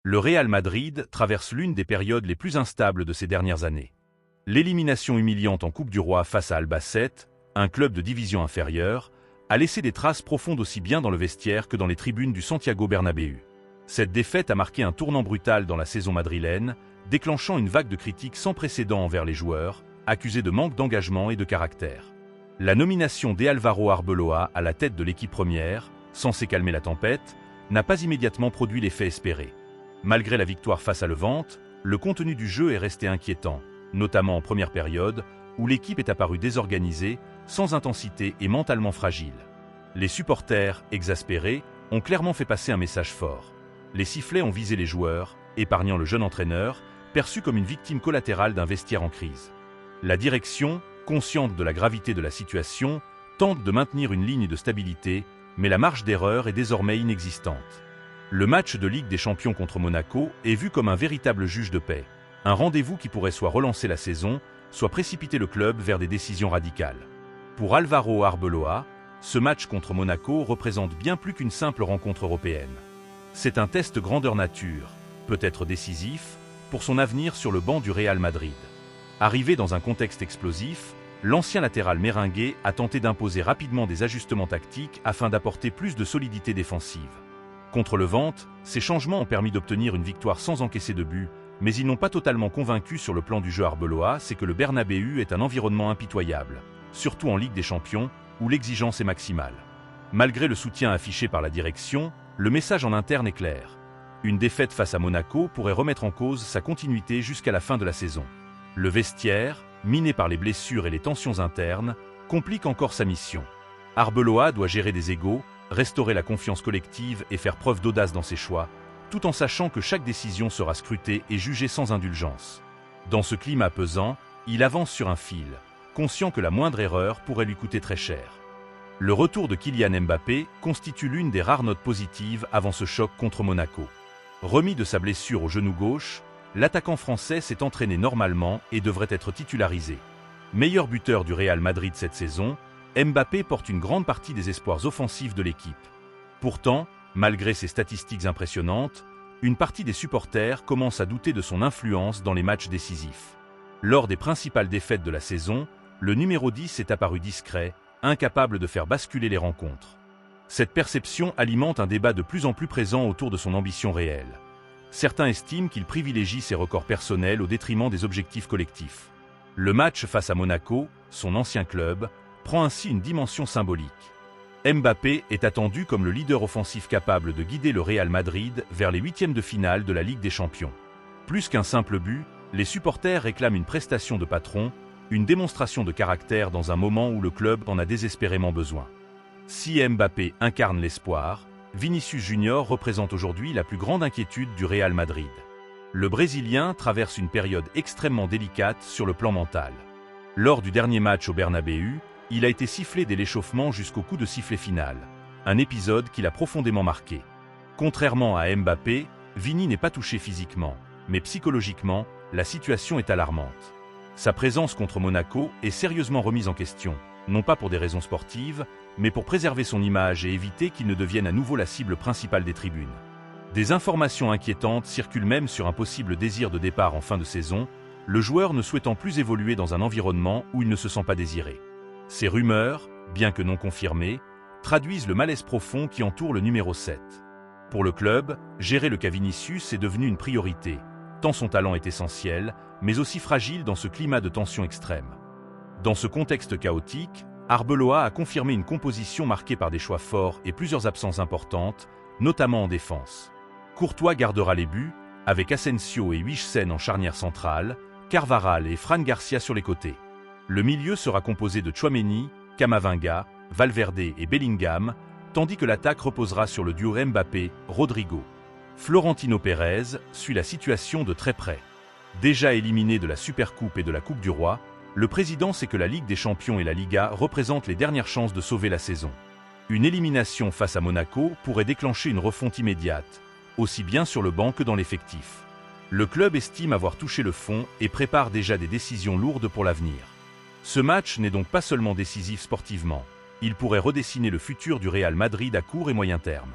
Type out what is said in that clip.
Le Real Madrid traverse l'une des périodes les plus instables de ces dernières années. L'élimination humiliante en Coupe du Roi face à Albacete, un club de division inférieure, a laissé des traces profondes aussi bien dans le vestiaire que dans les tribunes du Santiago Bernabéu. Cette défaite a marqué un tournant brutal dans la saison madrilène, déclenchant une vague de critiques sans précédent envers les joueurs, accusés de manque d'engagement et de caractère. La nomination d'Álvaro Arbeloa à la tête de l'équipe première, censée calmer la tempête, n'a pas immédiatement produit l'effet espéré. Malgré la victoire face à Levante, le contenu du jeu est resté inquiétant, notamment en première période, où l'équipe est apparue désorganisée, sans intensité et mentalement fragile. Les supporters, exaspérés, ont clairement fait passer un message fort. Les sifflets ont visé les joueurs, épargnant le jeune entraîneur, perçu comme une victime collatérale d'un vestiaire en crise. La direction, consciente de la gravité de la situation, tente de maintenir une ligne de stabilité, mais la marge d'erreur est désormais inexistante. Le match de Ligue des Champions contre Monaco est vu comme un véritable juge de paix, un rendez-vous qui pourrait soit relancer la saison, soit précipiter le club vers des décisions radicales. Pour Álvaro Arbeloa, ce match contre Monaco représente bien plus qu'une simple rencontre européenne. C'est un test grandeur nature, peut-être décisif, pour son avenir sur le banc du Real Madrid. Arrivé dans un contexte explosif, l'ancien latéral méringué a tenté d'imposer rapidement des ajustements tactiques afin d'apporter plus de solidité défensive. Contre Levante, ces changements ont permis d'obtenir une victoire sans encaisser de but, mais ils n'ont pas totalement convaincu sur le plan du jeu. Arbeloa sait que le Bernabéu est un environnement impitoyable, surtout en Ligue des Champions, où l'exigence est maximale. Malgré le soutien affiché par la direction, le message en interne est clair. Une défaite face à Monaco pourrait remettre en cause sa continuité jusqu'à la fin de la saison. Le vestiaire, miné par les blessures et les tensions internes, complique encore sa mission. Arbeloa doit gérer des égos, restaurer la confiance collective et faire preuve d'audace dans ses choix, tout en sachant que chaque décision sera scrutée et jugée sans indulgence. Dans ce climat pesant, il avance sur un fil, conscient que la moindre erreur pourrait lui coûter très cher. Le retour de Kylian Mbappé constitue l'une des rares notes positives avant ce choc contre Monaco. Remis de sa blessure au genou gauche, l'attaquant français s'est entraîné normalement et devrait être titularisé. Meilleur buteur du Real Madrid cette saison, Mbappé porte une grande partie des espoirs offensifs de l'équipe. Pourtant, malgré ses statistiques impressionnantes, une partie des supporters commence à douter de son influence dans les matchs décisifs. Lors des principales défaites de la saison, le numéro 10 est apparu discret, incapable de faire basculer les rencontres. Cette perception alimente un débat de plus en plus présent autour de son ambition réelle. Certains estiment qu'il privilégie ses records personnels au détriment des objectifs collectifs. Le match face à Monaco, son ancien club, prend ainsi une dimension symbolique. Mbappé est attendu comme le leader offensif capable de guider le Real Madrid vers les huitièmes de finale de la Ligue des Champions. Plus qu'un simple but, les supporters réclament une prestation de patron, une démonstration de caractère dans un moment où le club en a désespérément besoin. Si Mbappé incarne l'espoir, Vinicius Junior représente aujourd'hui la plus grande inquiétude du Real Madrid. Le Brésilien traverse une période extrêmement délicate sur le plan mental. Lors du dernier match au Bernabéu, il a été sifflé dès l'échauffement jusqu'au coup de sifflet final, un épisode qui l'a profondément marqué. Contrairement à Mbappé, Vini n'est pas touché physiquement, mais psychologiquement, la situation est alarmante. Sa présence contre Monaco est sérieusement remise en question, non pas pour des raisons sportives, mais pour préserver son image et éviter qu'il ne devienne à nouveau la cible principale des tribunes. Des informations inquiétantes circulent même sur un possible désir de départ en fin de saison, le joueur ne souhaitant plus évoluer dans un environnement où il ne se sent pas désiré. Ces rumeurs, bien que non confirmées, traduisent le malaise profond qui entoure le numéro 7. Pour le club, gérer le cas Vinicius est devenu une priorité, tant son talent est essentiel, mais aussi fragile dans ce climat de tension extrême. Dans ce contexte chaotique, Arbeloa a confirmé une composition marquée par des choix forts et plusieurs absences importantes, notamment en défense. Courtois gardera les buts, avec Asensio et Huijsen en charnière centrale, Carvajal et Fran Garcia sur les côtés. Le milieu sera composé de Tchouaméni, Camavinga, Valverde et Bellingham, tandis que l'attaque reposera sur le duo Mbappé-Rodrigo. Florentino Pérez suit la situation de très près. Déjà éliminé de la Supercoupe et de la Coupe du Roi, le président sait que la Ligue des Champions et la Liga représentent les dernières chances de sauver la saison. Une élimination face à Monaco pourrait déclencher une refonte immédiate, aussi bien sur le banc que dans l'effectif. Le club estime avoir touché le fond et prépare déjà des décisions lourdes pour l'avenir. Ce match n'est donc pas seulement décisif sportivement, il pourrait redessiner le futur du Real Madrid à court et moyen terme.